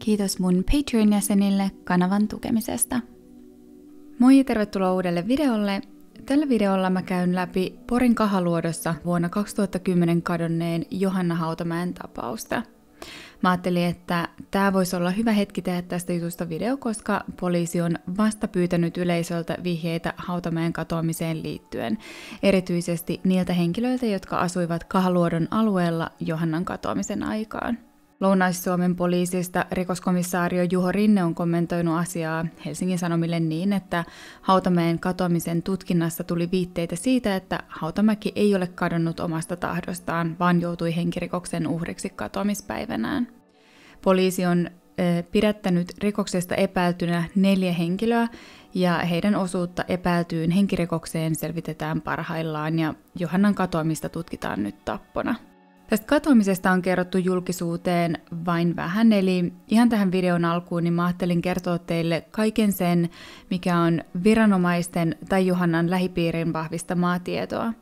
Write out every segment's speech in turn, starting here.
Kiitos mun Patreon-jäsenille kanavan tukemisesta. Moi ja tervetuloa uudelle videolle. Tällä videolla mä käyn läpi Porin Kahaluodossa vuonna 2010 kadonneen Johanna Hautamäen tapausta. Mä ajattelin, että tää voisi olla hyvä hetki tehdä tästä jutusta video, koska poliisi on vasta pyytänyt yleisöltä vihjeitä Hautamäen katoamiseen liittyen, erityisesti niiltä henkilöiltä, jotka asuivat Kahaluodon alueella Johannan katoamisen aikaan. Lounais-Suomen poliisista rikoskomissaario Juho Rinne on kommentoinut asiaa Helsingin Sanomille niin, että Hautamäen katoamisen tutkinnassa tuli viitteitä siitä, että Hautamäki ei ole kadonnut omasta tahdostaan, vaan joutui henkirikoksen uhriksi katoamispäivänään. Poliisi on pidättänyt rikoksesta epäiltynä 4 henkilöä ja heidän osuutta epäiltyyn henkirikokseen selvitetään parhaillaan ja Johannan katoamista tutkitaan nyt tappona. Tästä katoamisesta on kerrottu julkisuuteen vain vähän, eli ihan tähän videon alkuun niin mä ajattelin kertoa teille kaiken sen, mikä on viranomaisten tai Johannan lähipiirin vahvistamaa tietoa.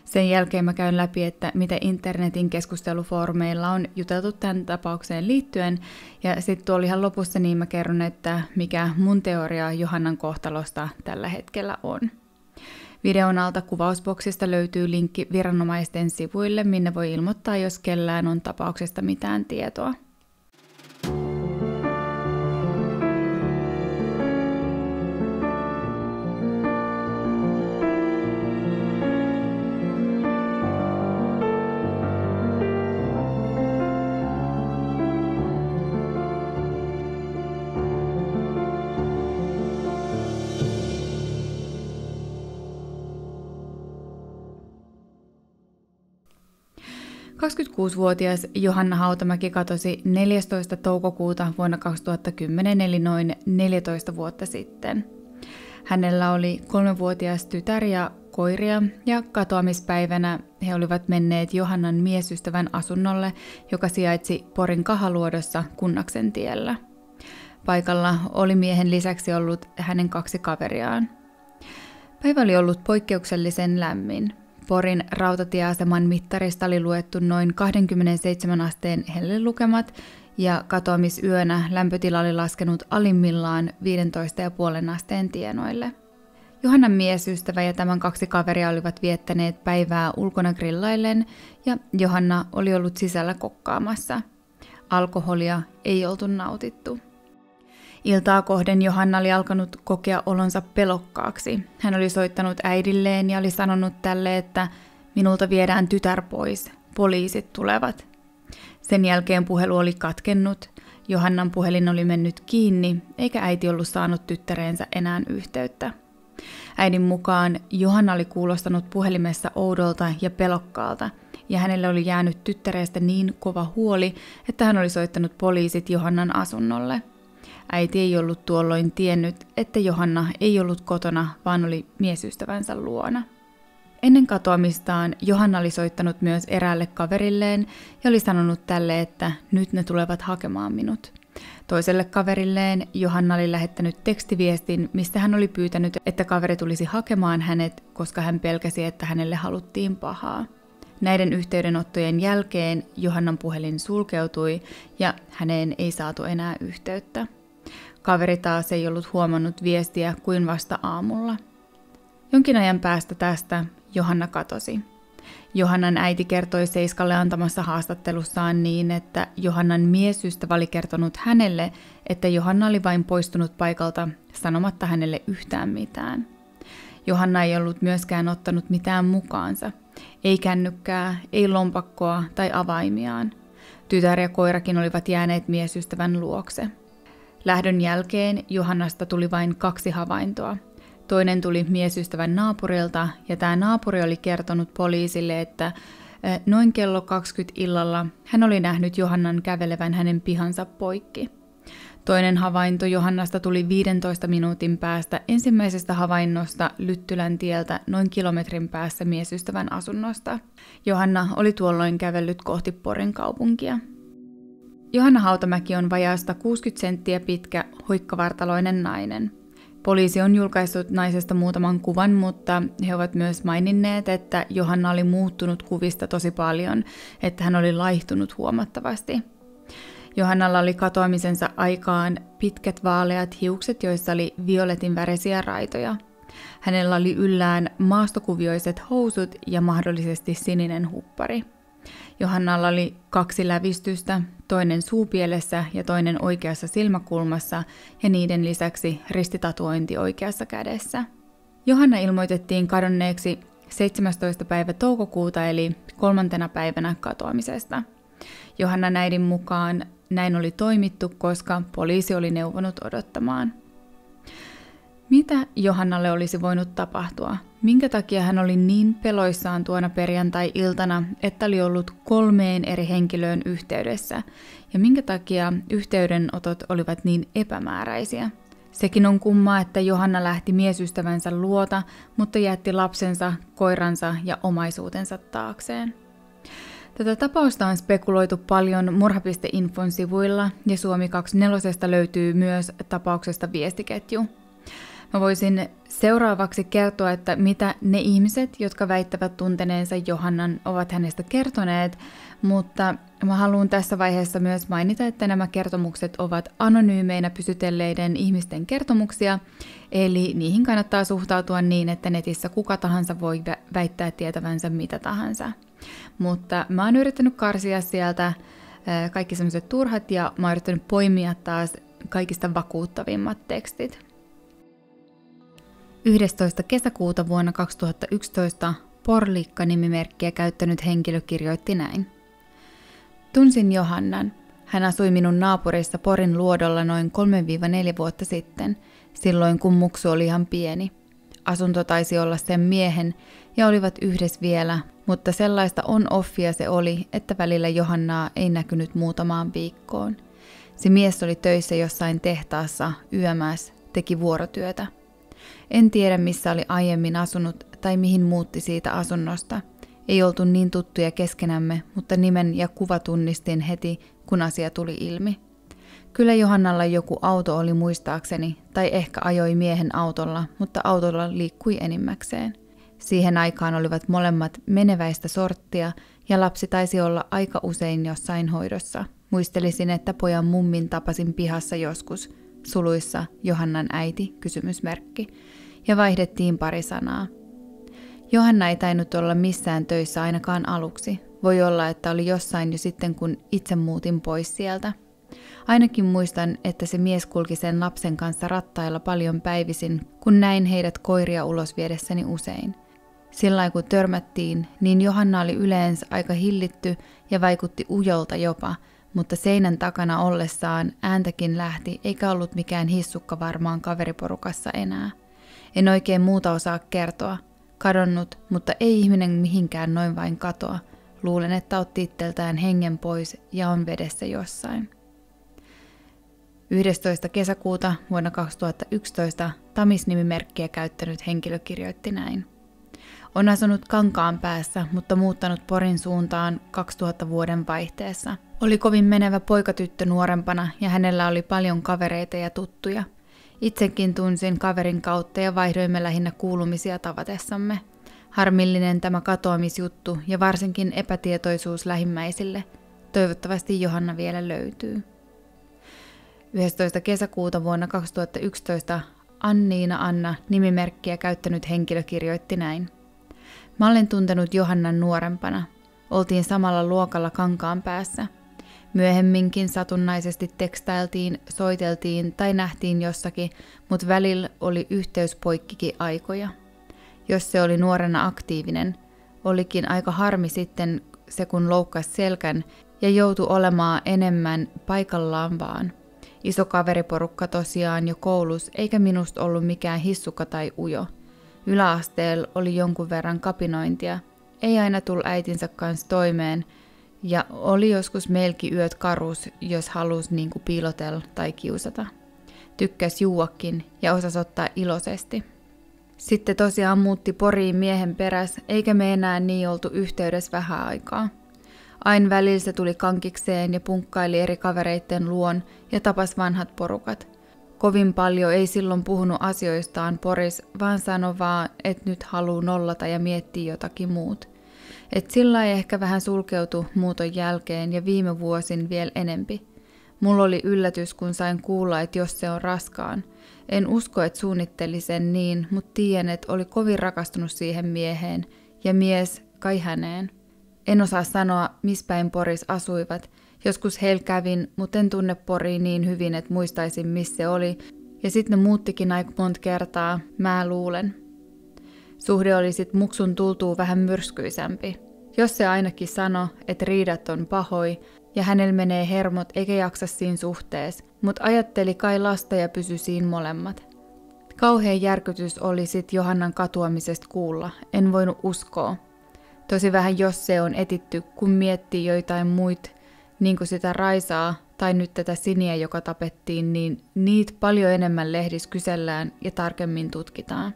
Sen jälkeen mä käyn läpi, että mitä internetin keskustelufoorumeilla on juteltu tämän tapaukseen liittyen, ja sitten tuolla ihan lopussa niin mä kerron, että mikä mun teoria Johannan kohtalosta tällä hetkellä on. Videon alta kuvausboksista löytyy linkki viranomaisten sivuille, minne voi ilmoittaa, jos kellään on tapauksesta mitään tietoa. ...26-vuotias Johanna Hautamäki katosi 14. toukokuuta vuonna 2010, eli noin 14 vuotta sitten. Hänellä oli 3-vuotias tytär ja koiria, ja katoamispäivänä he olivat menneet Johannan miesystävän asunnolle, joka sijaitsi Porin Kahaluodossa Kunnaksen tiellä. Paikalla oli miehen lisäksi ollut hänen 2 kaveriaan. Päivä oli ollut poikkeuksellisen lämmin. Porin rautatieaseman mittarista oli luettu noin 27 asteen hellelukemat ja katoamisyönä lämpötila oli laskenut alimmillaan 15,5 asteen tienoille. Johannan miesystävä ja tämän 2 kaveria olivat viettäneet päivää ulkona grillaillen ja Johanna oli ollut sisällä kokkaamassa. Alkoholia ei oltu nautittu. Iltaa kohden Johanna oli alkanut kokea olonsa pelokkaaksi. Hän oli soittanut äidilleen ja oli sanonut tälle, että minulta viedään tytär pois, poliisit tulevat. Sen jälkeen puhelu oli katkennut, Johannan puhelin oli mennyt kiinni, eikä äiti ollut saanut tyttäreensä enää yhteyttä. Äidin mukaan Johanna oli kuulostanut puhelimessa oudolta ja pelokkaalta, ja hänelle oli jäänyt tyttäreestä niin kova huoli, että hän oli soittanut poliisit Johannan asunnolle. Äiti ei ollut tuolloin tiennyt, että Johanna ei ollut kotona, vaan oli miesystävänsä luona. Ennen katoamistaan Johanna oli soittanut myös eräälle kaverilleen ja oli sanonut tälle, että nyt ne tulevat hakemaan minut. Toiselle kaverilleen Johanna oli lähettänyt tekstiviestin, mistä hän oli pyytänyt, että kaveri tulisi hakemaan hänet, koska hän pelkäsi, että hänelle haluttiin pahaa. Näiden yhteydenottojen jälkeen Johannan puhelin sulkeutui ja häneen ei saatu enää yhteyttä. Kaveri taas ei ollut huomannut viestiä kuin vasta aamulla. Jonkin ajan päästä tästä Johanna katosi. Johannan äiti kertoi Seiskalle antamassa haastattelussaan niin, että Johannan miesystävä oli kertonut hänelle, että Johanna oli vain poistunut paikalta sanomatta hänelle yhtään mitään. Johanna ei ollut myöskään ottanut mitään mukaansa. Ei kännykkää, ei lompakkoa tai avaimiaan. Tytär ja koirakin olivat jääneet miesystävän luokse. Lähdön jälkeen Johannasta tuli vain 2 havaintoa. Toinen tuli miesystävän naapurilta ja tämä naapuri oli kertonut poliisille, että noin kello 20 illalla hän oli nähnyt Johannan kävelevän hänen pihansa poikki. Toinen havainto Johannasta tuli 15 minuutin päästä ensimmäisestä havainnosta Lyttylän tieltä noin kilometrin päässä miesystävän asunnosta. Johanna oli tuolloin kävellyt kohti Porin kaupunkia. Johanna Hautamäki on vajaasta 60 senttiä pitkä, hoikkavartaloinen nainen. Poliisi on julkaissut naisesta muutaman kuvan, mutta he ovat myös maininneet, että Johanna oli muuttunut kuvista tosi paljon, että hän oli laihtunut huomattavasti. Johannalla oli katoamisensa aikaan pitkät vaaleat hiukset, joissa oli violetin värisiä raitoja. Hänellä oli yllään maastokuvioiset housut ja mahdollisesti sininen huppari. Johannalla oli 2 lävistystä, toinen suupielessä ja toinen oikeassa silmäkulmassa ja niiden lisäksi ristitatuointi oikeassa kädessä. Johanna ilmoitettiin kadonneeksi 17. päivä toukokuuta eli 3. päivänä katoamisesta. Johannan äidin mukaan näin oli toimittu, koska poliisi oli neuvonut odottamaan. Mitä Johannalle olisi voinut tapahtua? Minkä takia hän oli niin peloissaan tuona perjantai-iltana, että oli ollut 3 eri henkilöön yhteydessä? Ja minkä takia yhteydenotot olivat niin epämääräisiä? Sekin on kummaa, että Johanna lähti miesystävänsä luota, mutta jätti lapsensa, koiransa ja omaisuutensa taakseen. Tätä tapausta on spekuloitu paljon murha.infon sivuilla ja Suomi 24 löytyy myös tapauksesta viestiketju. Mä voisin seuraavaksi kertoa, että mitä ne ihmiset, jotka väittävät tunteneensa Johannan, ovat hänestä kertoneet, mutta mä haluan tässä vaiheessa myös mainita, että nämä kertomukset ovat anonyymeinä pysytelleiden ihmisten kertomuksia, eli niihin kannattaa suhtautua niin, että netissä kuka tahansa voi väittää tietävänsä mitä tahansa. Mutta mä oon yrittänyt karsia sieltä kaikki sellaiset turhat ja mä oon yrittänyt poimia taas kaikista vakuuttavimmat tekstit. 11. kesäkuuta vuonna 2011 Porlikka-nimimerkkiä käyttänyt henkilö kirjoitti näin. Tunsin Johannan. Hän asui minun naapurissa Porin luodolla noin 3-4 vuotta sitten, silloin kun muksu oli ihan pieni. Asunto taisi olla sen miehen ja olivat yhdessä vielä, mutta sellaista on-offia se oli, että välillä Johannaa ei näkynyt muutamaan viikkoon. Se mies oli töissä jossain tehtaassa yömässä, teki vuorotyötä. En tiedä, missä oli aiemmin asunut tai mihin muutti siitä asunnosta. Ei oltu niin tuttuja keskenämme, mutta nimen ja kuva tunnistin heti, kun asia tuli ilmi. Kyllä Johannalla joku auto oli muistaakseni, tai ehkä ajoi miehen autolla, mutta autolla liikkui enimmäkseen. Siihen aikaan olivat molemmat meneväistä sorttia ja lapsi taisi olla aika usein jossain hoidossa. Muistelisin, että pojan mummin tapasin pihassa joskus, suluissa Johannan äiti, kysymysmerkki, ja vaihdettiin pari sanaa. Johanna ei tainnut olla missään töissä ainakaan aluksi. Voi olla, että oli jossain jo sitten, kun itse muutin pois sieltä. Ainakin muistan, että se mies kulki sen lapsen kanssa rattailla paljon päivisin, kun näin heidät koiria ulos viedessäni usein. Sillain kun törmättiin, niin Johanna oli yleensä aika hillitty ja vaikutti ujolta jopa, mutta seinän takana ollessaan ääntäkin lähti eikä ollut mikään hissukka varmaan kaveriporukassa enää. En oikein muuta osaa kertoa. Kadonnut, mutta ei ihminen mihinkään noin vain katoa. Luulen, että otti itseltään hengen pois ja on vedessä jossain. 11. kesäkuuta vuonna 2011 Tamis-nimimerkkiä käyttänyt henkilö kirjoitti näin. On asunut Kankaanpäässä, mutta muuttanut Porin suuntaan 2000 vuoden vaihteessa. Oli kovin menevä poikatyttö nuorempana ja hänellä oli paljon kavereita ja tuttuja. Itsekin tunsin kaverin kautta ja vaihdoimme lähinnä kuulumisia tavatessamme. Harmillinen tämä katoamisjuttu ja varsinkin epätietoisuus lähimmäisille. Toivottavasti Johanna vielä löytyy. 11. kesäkuuta vuonna 2011 Anniina Anna nimimerkkiä käyttänyt henkilö kirjoitti näin. Mä olen tuntenut Johannan nuorempana. Oltiin samalla luokalla Kankaanpäässä. Myöhemminkin satunnaisesti tekstailtiin, soiteltiin tai nähtiin jossakin, mutta välillä oli yhteys poikkikin aikoja. Jos se oli nuorena aktiivinen, olikin aika harmi sitten se kun loukkasi selkän ja joutui olemaan enemmän paikallaan vaan. Iso kaveriporukka tosiaan jo koulus, eikä minusta ollut mikään hissukka tai ujo. Yläasteella oli jonkun verran kapinointia, ei aina tullut äitinsä kanssa toimeen, ja oli joskus meilläkin yöt karus, jos halusi niinku piilotella tai kiusata. Tykkäsi juuakin ja osasi ottaa iloisesti. Sitten tosiaan muutti Poriin miehen peräs, eikä me enää niin oltu yhteydessä vähän aikaa. Aina välillä se tuli kankikseen ja punkkaili eri kavereitten luon ja tapas vanhat porukat. Kovin paljon ei silloin puhunut asioistaan Poris, vaan sanoi vaan, että nyt haluu nollata ja miettiä jotakin muut. Et sillä ei ehkä vähän sulkeutu muuton jälkeen ja viime vuosin vielä enempi. Mulla oli yllätys, kun sain kuulla, että jos se on raskaan. En usko, että suunnitteli sen niin, mutta tiedän, että oli kovin rakastunut siihen mieheen ja mies kai häneen. En osaa sanoa, missä päin Poris asuivat. Joskus heillä kävin, mutta en tunne Poria niin hyvin, että muistaisin, missä se oli. Ja sitten ne muuttikin aika monta kertaa, mä luulen. Suhde oli sit muksun tultuu vähän myrskyisempi. Jos se ainakin sanoi, että riidat on pahoi ja hänellä menee hermot eikä jaksa siinä suhteessa, mutta ajatteli kai lasta ja pysyi siinä molemmat. Kauhean järkytys oli sit Johannan katuamisesta kuulla, en voinut uskoa. Tosi vähän jos se on etitty, kun miettii joitain muita, niin kuin sitä Raisaa tai nyt tätä Siniä, joka tapettiin, niin niitä paljon enemmän lehdissä kysellään ja tarkemmin tutkitaan.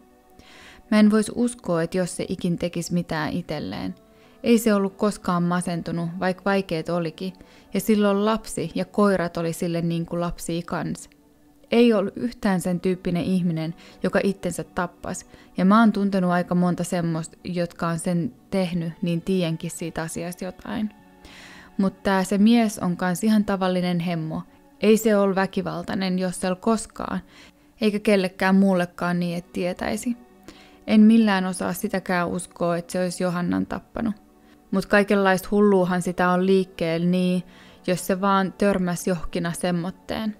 Mä en vois uskoa, että jos se ikin tekisi mitään itselleen. Ei se ollut koskaan masentunut, vaikka vaikeet olikin, ja silloin lapsi ja koirat oli sille niin kuin lapsia kans. Ei ollut yhtään sen tyyppinen ihminen, joka itsensä tappas, ja mä oon tuntenut aika monta semmoista, jotka on sen tehnyt, niin tiedänkin siitä asiasta jotain. Mutta se mies on kans ihan tavallinen hemmo. Ei se ole väkivaltainen, jos se on koskaan, eikä kellekään muullekaan niin, että tietäisi. En millään osaa sitäkään uskoa, että se olisi Johannan tappanut. Mutta kaikenlaista hulluuhan sitä on liikkeellä niin, jos se vaan törmäsi johkina semmotteen.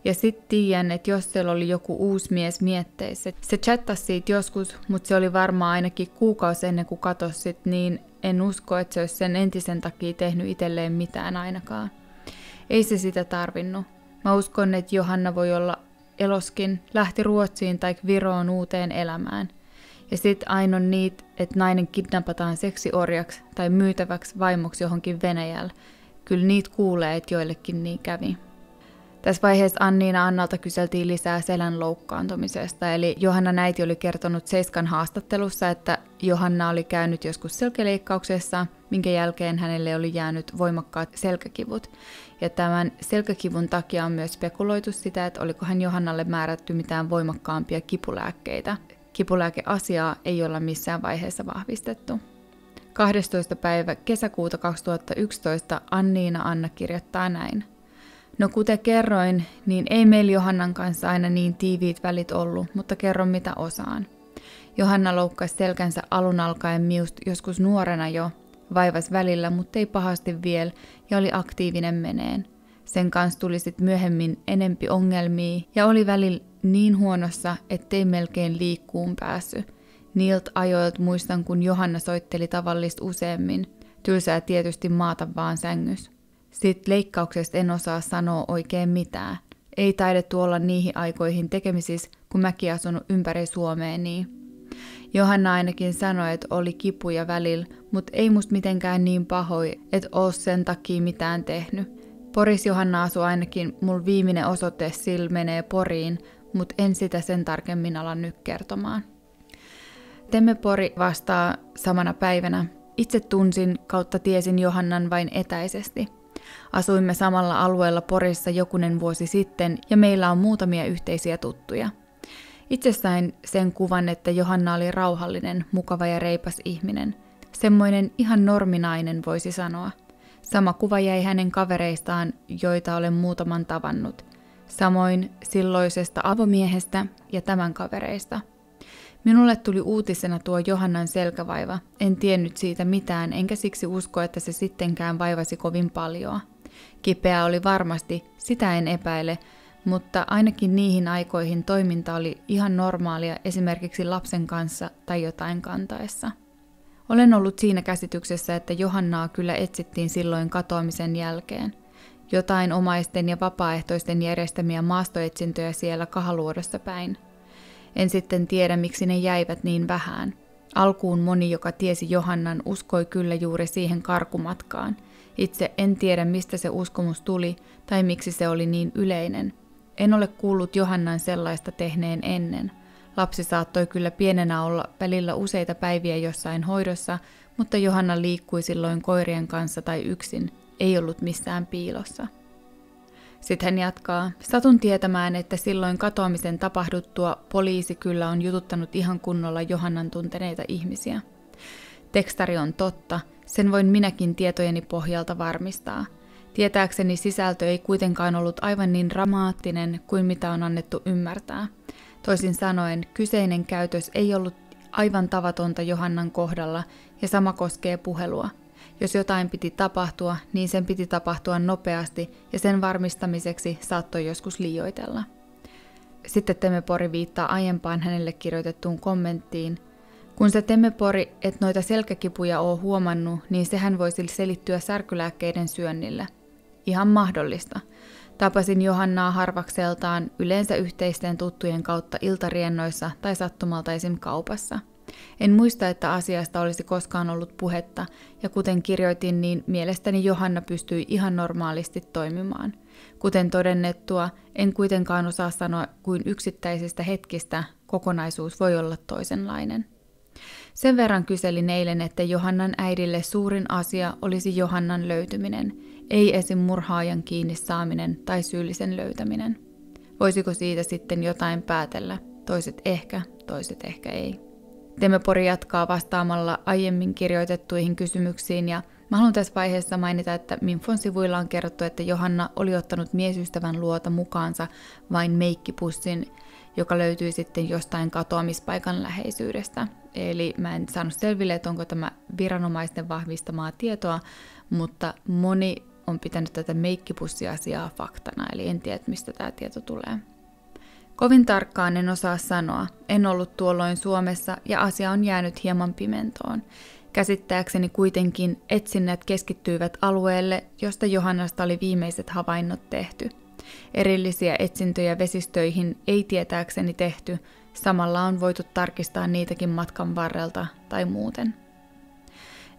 Ja sit tiedän, että jos siellä oli joku uusi mies mietteissä, se chattasi siitä joskus, mutta se oli varmaan ainakin kuukausi ennen kuin katosi sit, niin en usko, että se olisi sen entisen takia tehnyt itselleen mitään ainakaan. Ei se sitä tarvinnut. Mä uskon, että Johanna voi olla eloskin, lähti Ruotsiin tai Viroon uuteen elämään. Ja sit aina on niitä, että nainen kidnapataan seksiorjaksi tai myytäväksi vaimoksi johonkin Venäjällä. Kyllä niitä kuulee, että joillekin niin kävi. Tässä vaiheessa Anniina Annalta kyseltiin lisää selän loukkaantumisesta, eli Johannan äiti oli kertonut Seiskan haastattelussa, että Johanna oli käynyt joskus selkäleikkauksessa, minkä jälkeen hänelle oli jäänyt voimakkaat selkäkivut. Ja tämän selkäkivun takia on myös spekuloitu sitä, että olikohan Johannalle määrätty mitään voimakkaampia kipulääkkeitä. Kipulääkeasiaa ei olla missään vaiheessa vahvistettu. 12. päivä kesäkuuta 2011 Anniina Anna kirjoittaa näin. No kuten kerroin, niin ei meillä Johannan kanssa aina niin tiiviit välit ollut, mutta kerron mitä osaan. Johanna loukkasi selkänsä alun alkaen miust joskus nuorena jo, vaivas välillä, mutta ei pahasti vielä ja oli aktiivinen meneen. Sen kanssa tuli sit myöhemmin enempi ongelmia ja oli välillä niin huonossa, ettei melkein liikkuun päässyt. Niiltä ajoilta muistan, kun Johanna soitteli tavallista useammin. Tylsää tietysti maata vaan sängys. Sitten leikkauksesta en osaa sanoa oikein mitään. Ei taidettu olla niihin aikoihin tekemisissä, kun mäkin asunut ympäri Suomea niin. Johanna ainakin sanoi, että oli kipuja välillä, mutta ei musta mitenkään niin pahoi, että ois sen takia mitään tehnyt. Poris Johanna asui ainakin, mulla viimeinen osoite sillä menee Poriin, mutta en sitä sen tarkemmin ala nyt kertomaan. Temme Pori vastaa samana päivänä. Itse tunsin kautta tiesin Johannan vain etäisesti. Asuimme samalla alueella Porissa jokunen vuosi sitten ja meillä on muutamia yhteisiä tuttuja. Itse sain sen kuvan, että Johanna oli rauhallinen, mukava ja reipas ihminen. Semmoinen ihan norminainen voisi sanoa. Sama kuva jäi hänen kavereistaan, joita olen muutaman tavannut. Samoin silloisesta avomiehestä ja tämän kavereista. Minulle tuli uutisena tuo Johannan selkävaiva. En tiennyt siitä mitään, enkä siksi usko, että se sittenkään vaivasi kovin paljon. Kipeä oli varmasti, sitä en epäile, mutta ainakin niihin aikoihin toiminta oli ihan normaalia esimerkiksi lapsen kanssa tai jotain kantaessa. Olen ollut siinä käsityksessä, että Johannaa kyllä etsittiin silloin katoamisen jälkeen. Jotain omaisten ja vapaaehtoisten järjestämiä maastoetsintöjä siellä Kahaluodossa päin. En sitten tiedä, miksi ne jäivät niin vähän. Alkuun moni, joka tiesi Johannan, uskoi kyllä juuri siihen karkumatkaan. Itse en tiedä, mistä se uskomus tuli tai miksi se oli niin yleinen. En ole kuullut Johannan sellaista tehneen ennen. Lapsi saattoi kyllä pienenä olla välillä useita päiviä jossain hoidossa, mutta Johanna liikkui silloin koirien kanssa tai yksin, ei ollut missään piilossa. Sitten hän jatkaa, satun tietämään, että silloin katoamisen tapahduttua poliisi kyllä on jututtanut ihan kunnolla Johannan tunteneita ihmisiä. Tekstari on totta, sen voin minäkin tietojeni pohjalta varmistaa. Tietääkseni sisältö ei kuitenkaan ollut aivan niin dramaattinen kuin mitä on annettu ymmärtää. Toisin sanoen, kyseinen käytös ei ollut aivan tavatonta Johannan kohdalla ja sama koskee puhelua. Jos jotain piti tapahtua, niin sen piti tapahtua nopeasti ja sen varmistamiseksi saattoi joskus liioitella. Sitten Temmepori viittaa aiempaan hänelle kirjoitettuun kommenttiin. Kun sä Temmepori et noita selkäkipuja oo huomannut, niin sehän voisi selittyä särkylääkkeiden syönnillä. Ihan mahdollista. Tapasin Johannaa harvakseltaan yleensä yhteisten tuttujen kautta iltariennoissa tai sattumalta esim. Kaupassa. En muista, että asiasta olisi koskaan ollut puhetta, ja kuten kirjoitin, niin mielestäni Johanna pystyi ihan normaalisti toimimaan. Kuten todennettua, en kuitenkaan osaa sanoa kuin yksittäisistä hetkistä, kokonaisuus voi olla toisenlainen. Sen verran kyselin eilen, että Johannan äidille suurin asia olisi Johannan löytyminen, ei esim. Murhaajan kiinni saaminen tai syyllisen löytäminen. Voisiko siitä sitten jotain päätellä? Toiset ehkä ei. Temmepori jatkaa vastaamalla aiemmin kirjoitettuihin kysymyksiin ja mä haluan tässä vaiheessa mainita, että Minfon sivuilla on kerrottu, että Johanna oli ottanut miesystävän luota mukaansa vain meikkipussin, joka löytyi sitten jostain katoamispaikan läheisyydestä. Eli mä en saanut selville, että onko tämä viranomaisten vahvistamaa tietoa, mutta moni on pitänyt tätä meikkipussiasiaa faktana, eli en tiedä, mistä tämä tieto tulee. Kovin tarkkaan en osaa sanoa, en ollut tuolloin Suomessa ja asia on jäänyt hieman pimentoon. Käsittääkseni kuitenkin etsinnät keskittyivät alueelle, josta Johannasta oli viimeiset havainnot tehty. Erillisiä etsintöjä vesistöihin ei tietääkseni tehty, samalla on voitu tarkistaa niitäkin matkan varrelta tai muuten.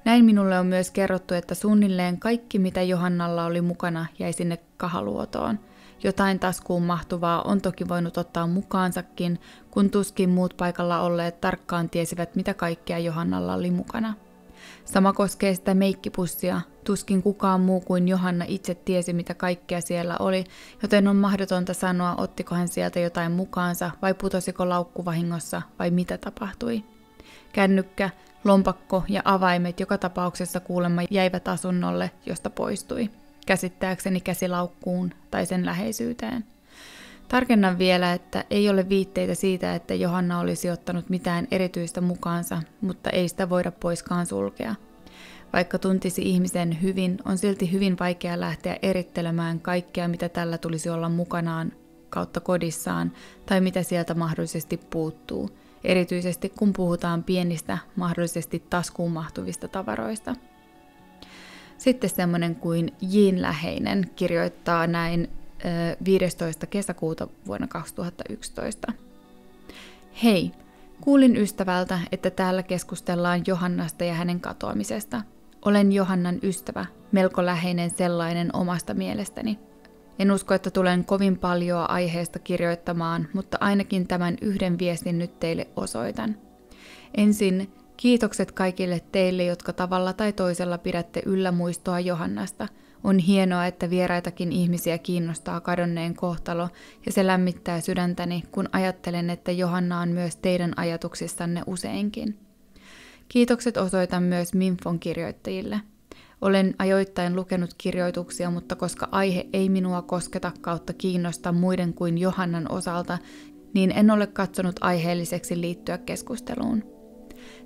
Näin minulle on myös kerrottu, että suunnilleen kaikki mitä Johannalla oli mukana jäi sinne kahaluotoon. Jotain taskuun mahtuvaa on toki voinut ottaa mukaansakin, kun tuskin muut paikalla olleet tarkkaan tiesivät mitä kaikkea Johannalla oli mukana. Sama koskee sitä meikkipussia, tuskin kukaan muu kuin Johanna itse tiesi mitä kaikkea siellä oli, joten on mahdotonta sanoa ottiko hän sieltä jotain mukaansa vai putosiko laukku vahingossa vai mitä tapahtui. Kännykkä, lompakko ja avaimet joka tapauksessa kuulemma jäivät asunnolle, josta poistui. Käsittääkseni käsilaukkuun tai sen läheisyyteen. Tarkennan vielä, että ei ole viitteitä siitä, että Johanna olisi ottanut mitään erityistä mukaansa, mutta ei sitä voida poiskaan sulkea. Vaikka tuntisi ihmisen hyvin, on silti hyvin vaikea lähteä erittelemään kaikkea, mitä tällä tulisi olla mukanaan kautta kodissaan tai mitä sieltä mahdollisesti puuttuu, erityisesti kun puhutaan pienistä, mahdollisesti taskuun mahtuvista tavaroista. Sitten semmoinen kuin Jin Läheinen kirjoittaa näin 15. kesäkuuta vuonna 2011. Hei, kuulin ystävältä, että täällä keskustellaan Johannasta ja hänen katoamisesta. Olen Johannan ystävä, melko läheinen sellainen omasta mielestäni. En usko, että tulen kovin paljon aiheesta kirjoittamaan, mutta ainakin tämän yhden viestin nyt teille osoitan. Ensin kiitokset kaikille teille, jotka tavalla tai toisella pidätte yllä muistoa Johannasta. On hienoa, että vieraitakin ihmisiä kiinnostaa kadonneen kohtalo ja se lämmittää sydäntäni, kun ajattelen, että Johanna on myös teidän ajatuksissanne useinkin. Kiitokset osoitan myös Minfon kirjoittajille. Olen ajoittain lukenut kirjoituksia, mutta koska aihe ei minua kosketa kautta kiinnosta muiden kuin Johannan osalta, niin en ole katsonut aiheelliseksi liittyä keskusteluun.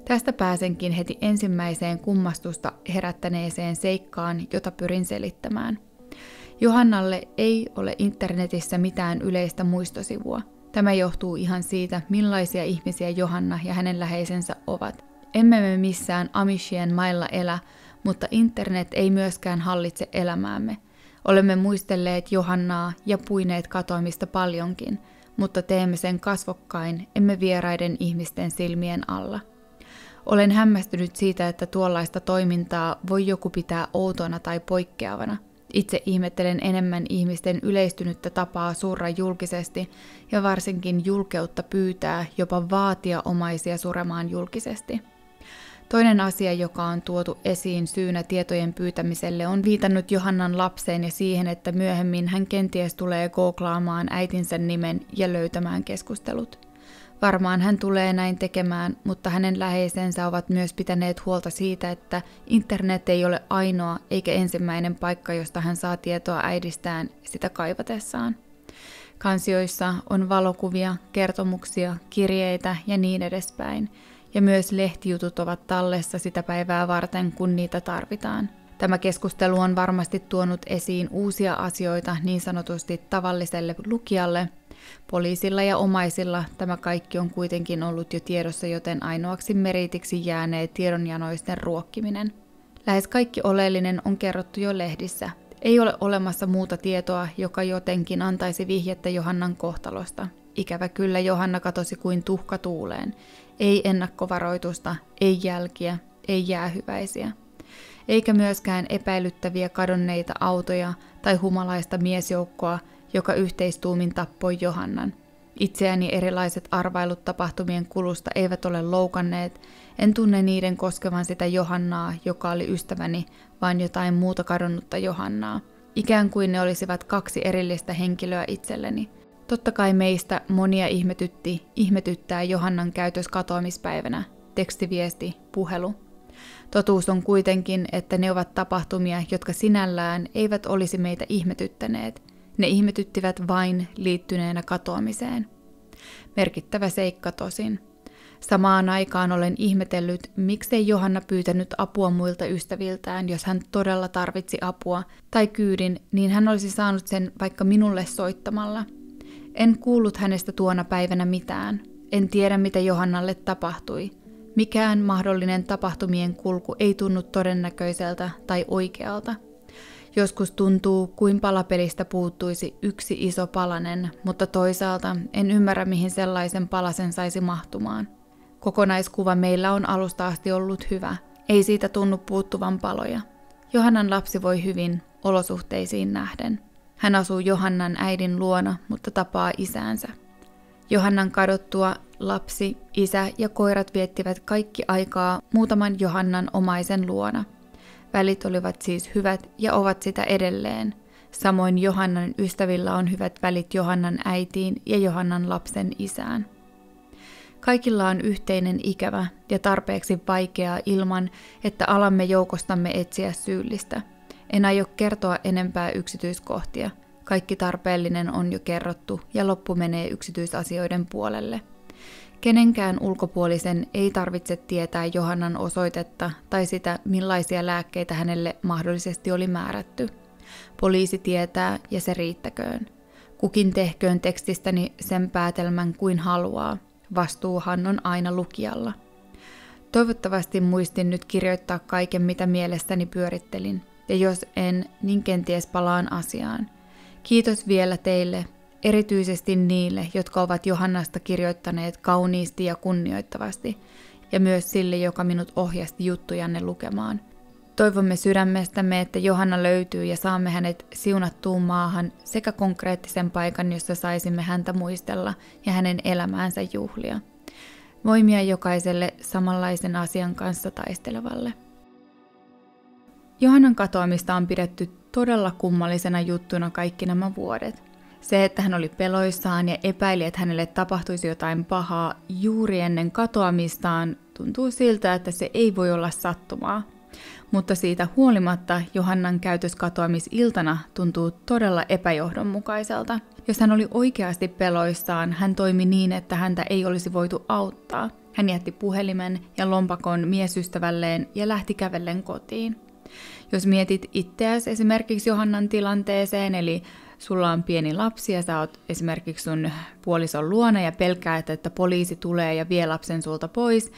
Tästä pääsenkin heti ensimmäiseen kummastusta herättäneeseen seikkaan, jota pyrin selittämään. Johannalle ei ole internetissä mitään yleistä muistosivua. Tämä johtuu ihan siitä, millaisia ihmisiä Johanna ja hänen läheisensä ovat. Emme me missään Amishien mailla elä, mutta internet ei myöskään hallitse elämäämme. Olemme muistelleet Johannaa ja puineet katoamista paljonkin, mutta teemme sen kasvokkain, emme vieraiden ihmisten silmien alla. Olen hämmästynyt siitä, että tuollaista toimintaa voi joku pitää outona tai poikkeavana. Itse ihmettelen enemmän ihmisten yleistynyttä tapaa surra julkisesti ja varsinkin julkeutta pyytää, jopa vaatia omaisia suremaan julkisesti. Toinen asia, joka on tuotu esiin syynä tietojen pyytämiselle, on viitannut Johannan lapseen ja siihen, että myöhemmin hän kenties tulee googlaamaan äitinsä nimen ja löytämään keskustelut. Varmaan hän tulee näin tekemään, mutta hänen läheisensä ovat myös pitäneet huolta siitä, että internet ei ole ainoa eikä ensimmäinen paikka, josta hän saa tietoa äidistään sitä kaivatessaan. Kansioissa on valokuvia, kertomuksia, kirjeitä ja niin edespäin, ja myös lehtijutut ovat tallessa sitä päivää varten, kun niitä tarvitaan. Tämä keskustelu on varmasti tuonut esiin uusia asioita niin sanotusti tavalliselle lukijalle. Poliisilla ja omaisilla tämä kaikki on kuitenkin ollut jo tiedossa, joten ainoaksi meritiksi jäänee tiedonjanoisten ruokkiminen. Lähes kaikki oleellinen on kerrottu jo lehdissä. Ei ole olemassa muuta tietoa, joka jotenkin antaisi vihjettä Johannan kohtalosta. Ikävä kyllä Johanna katosi kuin tuhka tuuleen. Ei ennakkovaroitusta, ei jälkiä, ei jäähyväisiä. Eikä myöskään epäilyttäviä kadonneita autoja tai humalaista miesjoukkoa, joka yhteistuumin tappoi Johannan. Itseäni erilaiset arvailut tapahtumien kulusta eivät ole loukanneet, en tunne niiden koskevan sitä Johannaa, joka oli ystäväni, vaan jotain muuta kadonnutta Johannaa. Ikään kuin ne olisivat kaksi erillistä henkilöä itselleni. Totta kai meistä monia ihmetyttää Johannan käytös katoamispäivänä, tekstiviesti, puhelu. Totuus on kuitenkin, että ne ovat tapahtumia, jotka sinällään eivät olisi meitä ihmetyttäneet. Ne ihmetyttivät vain liittyneenä katoamiseen. Merkittävä seikka tosin. Samaan aikaan olen ihmetellyt, miksei Johanna pyytänyt apua muilta ystäviltään, jos hän todella tarvitsi apua, tai kyydin, niin hän olisi saanut sen vaikka minulle soittamalla. En kuullut hänestä tuona päivänä mitään. En tiedä, mitä Johannalle tapahtui. Mikään mahdollinen tapahtumien kulku ei tunnu todennäköiseltä tai oikealta. Joskus tuntuu, kuin palapelistä puuttuisi yksi iso palanen, mutta toisaalta en ymmärrä, mihin sellaisen palasen saisi mahtumaan. Kokonaiskuva meillä on alusta asti ollut hyvä. Ei siitä tunnu puuttuvan paloja. Johannan lapsi voi hyvin, olosuhteisiin nähden. Hän asuu Johannan äidin luona, mutta tapaa isäänsä. Johannan kadottua lapsi, isä ja koirat viettivät kaikki aikaa muutaman Johannan omaisen luona. Välit olivat siis hyvät ja ovat sitä edelleen. Samoin Johannan ystävillä on hyvät välit Johannan äitiin ja Johannan lapsen isään. Kaikilla on yhteinen ikävä ja tarpeeksi vaikeaa ilman, että alamme joukostamme etsiä syyllistä. En aio kertoa enempää yksityiskohtia. Kaikki tarpeellinen on jo kerrottu ja loppu menee yksityisasioiden puolelle. Kenenkään ulkopuolisen ei tarvitse tietää Johannan osoitetta tai sitä, millaisia lääkkeitä hänelle mahdollisesti oli määrätty. Poliisi tietää ja se riittäköön. Kukin tehköön tekstistäni sen päätelmän kuin haluaa. Vastuuhan on aina lukijalla. Toivottavasti muistin nyt kirjoittaa kaiken, mitä mielessäni pyörittelin. Ja jos en, niin kenties palaan asiaan. Kiitos vielä teille, erityisesti niille, jotka ovat Johannasta kirjoittaneet kauniisti ja kunnioittavasti, ja myös sille, joka minut ohjasti juttujanne lukemaan. Toivomme sydämestämme, että Johanna löytyy ja saamme hänet siunattuun maahan sekä konkreettisen paikan, jossa saisimme häntä muistella ja hänen elämäänsä juhlia. Voimia jokaiselle samanlaisen asian kanssa taistelevalle. Johannan katoamista on pidetty todella kummallisena juttuna kaikki nämä vuodet. Se, että hän oli peloissaan ja epäili, että hänelle tapahtuisi jotain pahaa juuri ennen katoamistaan, tuntuu siltä, että se ei voi olla sattumaa. Mutta siitä huolimatta Johannan käytös katoamisiltana tuntuu todella epäjohdonmukaiselta. Jos hän oli oikeasti peloissaan, hän toimi niin, että häntä ei olisi voitu auttaa. Hän jätti puhelimen ja lompakon miesystävälleen ja lähti kävellen kotiin. Jos mietit itseäsi esimerkiksi Johannan tilanteeseen, eli sulla on pieni lapsi ja sä oot esimerkiksi sun puolison luona ja pelkäät, että poliisi tulee ja vie lapsen sulta pois,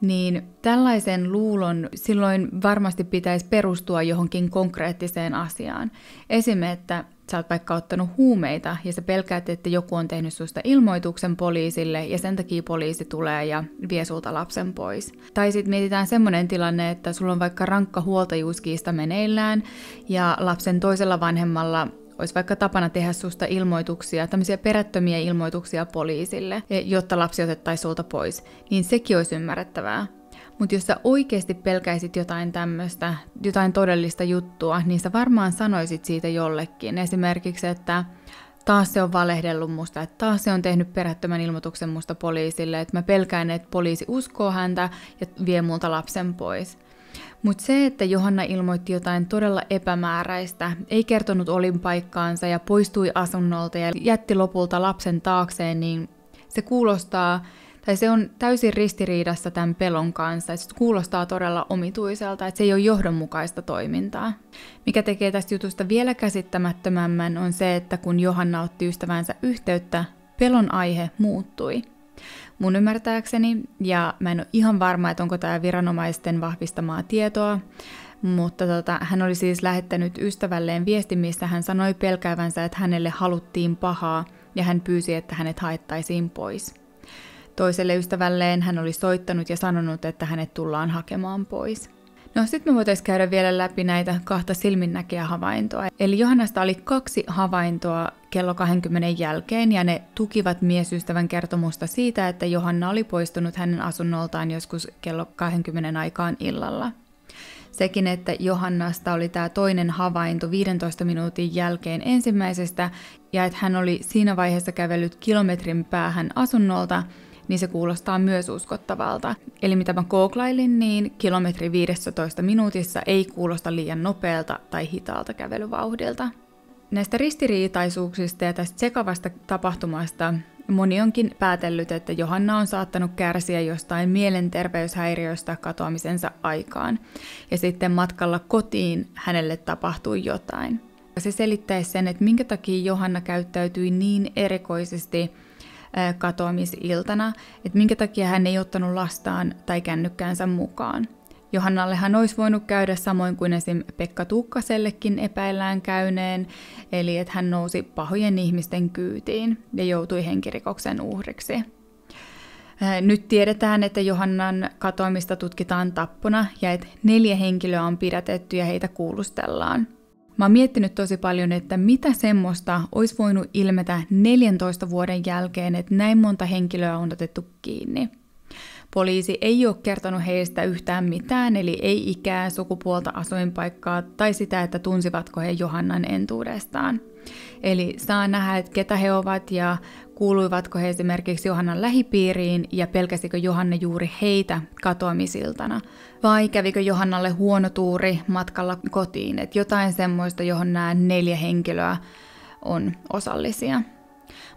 niin tällaisen luulon silloin varmasti pitäisi perustua johonkin konkreettiseen asiaan. Esimerkiksi, että sä oot vaikka ottanut huumeita ja sä pelkäät, että joku on tehnyt susta ilmoituksen poliisille ja sen takia poliisi tulee ja vie sulta lapsen pois. Tai sitten mietitään semmoinen tilanne, että sulla on vaikka rankka huoltajuuskiista meneillään ja lapsen toisella vanhemmalla olisi vaikka tapana tehdä susta ilmoituksia, tämmöisiä perättömiä ilmoituksia poliisille, jotta lapsi otettaisiin sulta pois, niin sekin olisi ymmärrettävää. Mutta jos sä oikeasti pelkäisit jotain tämmöistä, jotain todellista juttua, niin sä varmaan sanoisit siitä jollekin. Esimerkiksi, että taas se on valehdellut musta, että taas se on tehnyt perättömän ilmoituksen musta poliisille, että mä pelkään, että poliisi uskoo häntä ja vie multa lapsen pois. Mutta se, että Johanna ilmoitti jotain todella epämääräistä, ei kertonut olinpaikkaansa ja poistui asunnolta ja jätti lopulta lapsen taakseen, niin se kuulostaa, tai se on täysin ristiriidassa tämän pelon kanssa, että se kuulostaa todella omituiselta, että se ei ole johdonmukaista toimintaa. Mikä tekee tästä jutusta vielä käsittämättömämmän on se, että kun Johanna otti ystävänsä yhteyttä, pelon aihe muuttui. Mun ymmärtääkseni, ja mä en ole ihan varma, että onko tämä viranomaisten vahvistamaa tietoa, mutta hän oli siis lähettänyt ystävälleen viestin, missä hän sanoi pelkäävänsä, että hänelle haluttiin pahaa, ja hän pyysi, että hänet haettaisiin pois. Toiselle ystävälleen hän oli soittanut ja sanonut, että hänet tullaan hakemaan pois. No sitten me voitaisiin käydä vielä läpi näitä 2 silminnäkijähavaintoa. Eli Johannasta oli 2 havaintoa kello 20 jälkeen ja ne tukivat miesystävän kertomusta siitä, että Johanna oli poistunut hänen asunnoltaan joskus kello 20 aikaan illalla. Sekin, että Johannasta oli tämä toinen havainto 15 minuutin jälkeen ensimmäisestä ja että hän oli siinä vaiheessa kävellyt kilometrin päähän asunnolta, niin se kuulostaa myös uskottavalta. Eli mitä mä googlailin, niin kilometri 15 minuutissa ei kuulosta liian nopealta tai hitaalta kävelyvauhdilta. Näistä ristiriitaisuuksista ja tästä sekavasta tapahtumasta moni onkin päätellyt, että Johanna on saattanut kärsiä jostain mielenterveyshäiriöstä katoamisensa aikaan. Ja sitten matkalla kotiin hänelle tapahtui jotain. Se selittäisi sen, että minkä takia Johanna käyttäytyi niin erikoisesti katoamisiltana, että minkä takia hän ei ottanut lastaan tai kännykkäänsä mukaan. Johannallehan olisi voinut käydä samoin kuin esim. Pekka Tukkasellekin epäillään käyneen, eli että hän nousi pahojen ihmisten kyytiin ja joutui henkirikoksen uhriksi. Nyt tiedetään, että Johannan katoamista tutkitaan tappona ja että 4 henkilöä on pidätetty ja heitä kuulustellaan. Mä oon miettinyt tosi paljon, että mitä semmoista olisi voinut ilmetä 14 vuoden jälkeen, että näin monta henkilöä on otettu kiinni. Poliisi ei ole kertonut heistä yhtään mitään, eli ei ikää, sukupuolta, asuinpaikkaa tai sitä, että tunsivatko he Johannan entuudestaan. Eli saa nähdä, että ketä he ovat ja kuuluivatko he esimerkiksi Johannan lähipiiriin ja pelkäsikö Johanna juuri heitä katoamisiltana. Vai kävikö Johannalle huono tuuri matkalla kotiin, että jotain semmoista, johon nämä 4 henkilöä on osallisia.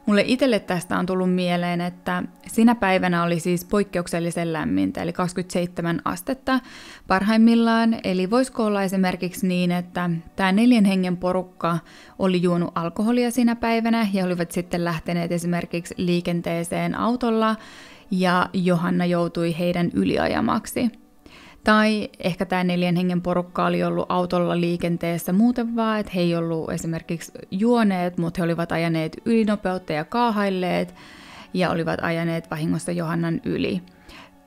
Mulle itselle tästä on tullut mieleen, että sinä päivänä oli siis poikkeuksellisen lämmintä, eli 27 astetta parhaimmillaan. Eli voisiko olla esimerkiksi niin, että tämä 4 hengen porukka oli juonut alkoholia sinä päivänä ja olivat sitten lähteneet esimerkiksi liikenteeseen autolla ja Johanna joutui heidän yliajamaksi. Tai ehkä tämä 4 hengen porukka oli ollut autolla liikenteessä muuten vaan, että he ei ollut esimerkiksi juoneet, mutta he olivat ajaneet ylinopeutta ja kaahailleet ja olivat ajaneet vahingossa Johannan yli.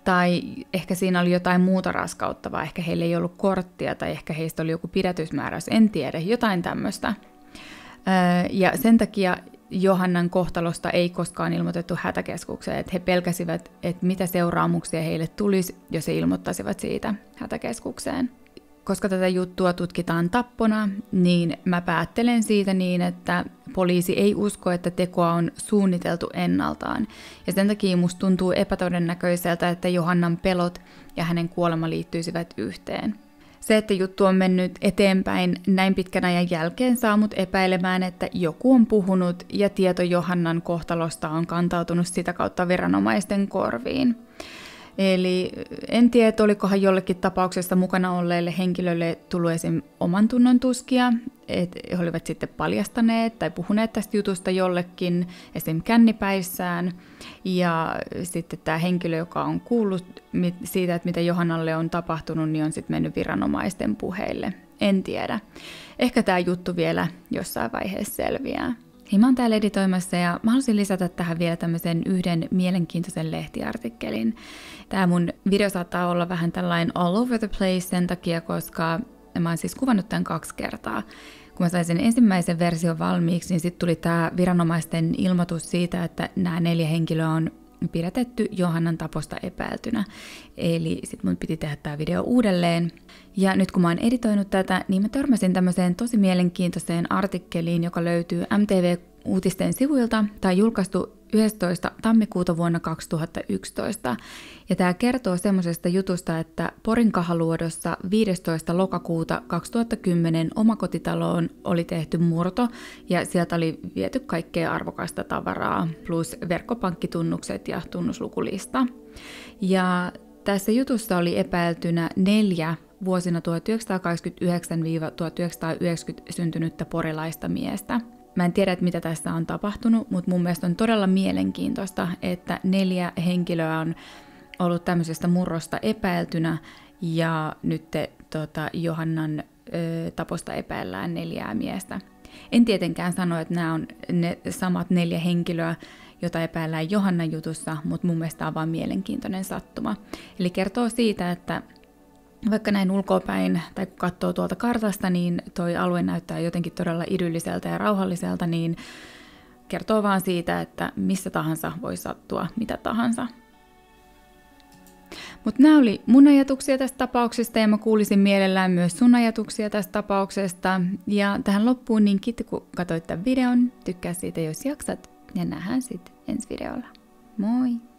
Tai ehkä siinä oli jotain muuta raskauttavaa, ehkä heillä ei ollut korttia tai ehkä heistä oli joku pidätysmääräys, en tiedä, jotain tämmöistä. Ja sen takia Johannan kohtalosta ei koskaan ilmoitettu hätäkeskukseen, että he pelkäsivät, että mitä seuraamuksia heille tulisi, jos he ilmoittaisivat siitä hätäkeskukseen. Koska tätä juttua tutkitaan tappona, niin mä päättelen siitä niin, että poliisi ei usko, että tekoa on suunniteltu ennaltaan. Ja sen takia musta tuntuu epätodennäköiseltä, että Johannan pelot ja hänen kuolema liittyisivät yhteen. Se, että juttu on mennyt eteenpäin näin pitkän ajan jälkeen, saa mut epäilemään, että joku on puhunut ja tieto Johannan kohtalosta on kantautunut sitä kautta viranomaisten korviin. Eli en tiedä, olikohan jollekin tapauksessa mukana olleille henkilöille tullut esim. Oman tunnon tuskia, että he olivat sitten paljastaneet tai puhuneet tästä jutusta jollekin esim. Kännipäissään. Ja sitten tämä henkilö, joka on kuullut siitä, että mitä Johannalle on tapahtunut, niin on sitten mennyt viranomaisten puheille. En tiedä. Ehkä tämä juttu vielä jossain vaiheessa selviää. Hei, mä oon täällä editoimassa ja mä haluaisin lisätä tähän vielä tämmöisen yhden mielenkiintoisen lehtiartikkelin. Tää mun video saattaa olla vähän tällainen all over the place sen takia, koska mä oon siis kuvannut tämän 2 kertaa. Kun mä sain sen ensimmäisen version valmiiksi, niin sitten tuli tää viranomaisten ilmoitus siitä, että nämä 4 henkilöä on pidätetty Johannan taposta epäiltynä. Eli sit mun piti tehdä tää video uudelleen. Ja nyt kun mä oon editoinut tätä, niin mä törmäsin tämmöiseen tosi mielenkiintoiseen artikkeliin, joka löytyy MTV-uutisten sivuilta tai julkaistu 11. tammikuuta vuonna 2011. Ja tämä kertoo semmoisesta jutusta, että Porin Kahaluodossa 15. lokakuuta 2010 omakotitaloon oli tehty murto ja sieltä oli viety kaikkea arvokasta tavaraa plus verkkopankkitunnukset ja tunnuslukulista. Ja tässä jutussa oli epäiltynä 4 vuosina 1989–1990 syntynyttä porilaista miestä. Mä en tiedä, että mitä tässä on tapahtunut, mutta mun mielestä on todella mielenkiintoista, että 4 henkilöä on ollut tämmöisestä murrosta epäiltynä ja nyt Johannan taposta epäillään 4 miestä. En tietenkään sano, että nämä on ne samat 4 henkilöä, jota epäillään Johannan jutussa, mutta mun mielestä on vaan mielenkiintoinen sattuma. Eli kertoo siitä, että vaikka näin ulkopäin, tai kun katsoo tuolta kartasta, niin toi alue näyttää jotenkin todella idylliseltä ja rauhalliselta, niin kertoo vaan siitä, että missä tahansa voi sattua mitä tahansa. Mutta nämä oli mun ajatuksia tästä tapauksesta, ja mä kuulisin mielellään myös sun ajatuksia tästä tapauksesta. Ja tähän loppuun niin kiitos, kun katsoit tämän videon. Tykkää siitä, jos jaksat, ja nähdään sitten ensi videolla. Moi!